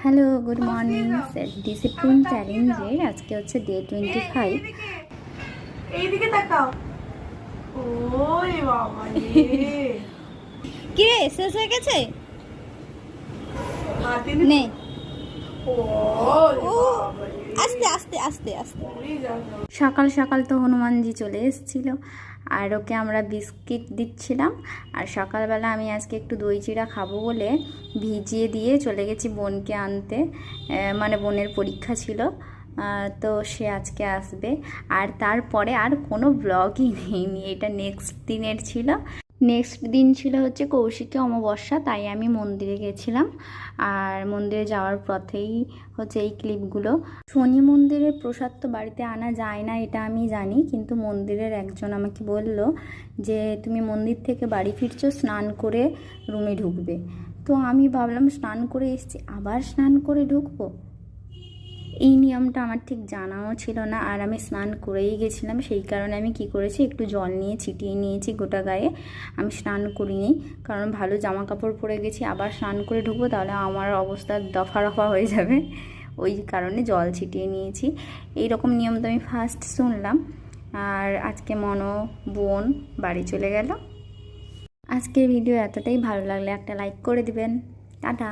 Hello, good morning. Self discipline চ্যালেঞ্জের আজকে হচ্ছে ডে 25। এইদিকে তাকাও। ওরে বাবা রে, কি রে, শেষ হয়ে গেছে? হাতে নে। ওরে ও, বাবা রে, আস্তে আস্তে আস্তে আস্তে। ওরে যাও। সকাল সকাল তো হনুমানজি চলে এসেছিল, আর ওকে আমরা বিস্কিট দিচ্ছিলাম। আর সকালবেলা আমি আজকে একটু দই চিড়া খাবো বলে ভিজিয়ে দিয়ে চলে গেছি বোনকে আনতে। মানে বোনের পরীক্ষা ছিল, তো সে আজকে আসবে। আর তারপরে আর কোনো ব্লগই নেইনি, এটা নেক্সট দিনের ছিল। নেক্সট দিন ছিল হচ্ছে কৌশিকী অমাবস্যা, তাই আমি মন্দিরে গেছিলাম। আর মন্দিরে যাওয়ার পথেই হচ্ছে এই ক্লিপগুলো। শনি মন্দিরের প্রসাদ তো বাড়িতে আনা যায় না, এটা আমি জানি, কিন্তু মন্দিরের একজন আমাকে বলল যে তুমি মন্দির থেকে বাড়ি ফিরছো, স্নান করে রুমে ঢুকবে। তো আমি ভাবলাম স্নান করে এসেছি, আবার স্নান করে ঢুকবো। এই নিয়মটা আমার ঠিক জানাও ছিল না, আর আমি স্নান করেই গেছিলাম। সেই কারণে আমি কি করেছি, একটু জল নিয়ে ছিটিয়ে নিয়েছি গোটা গায়ে। আমি স্নান করিনি, কারণ ভালো জামা কাপড় পরে গেছি, আবার স্নান করে ঢুকবো তাহলে আমার অবস্থা দফা রফা হয়ে যাবে। ওই কারণে জল ছিটিয়ে নিয়েছি। এই রকম নিয়ম তো আমি ফার্স্ট শুনলাম। আর আজকে মনো বোন বাড়ি চলে গেল। আজকের ভিডিও এতটাই ভালো লাগলে একটা লাইক করে দিবেন। টাটা।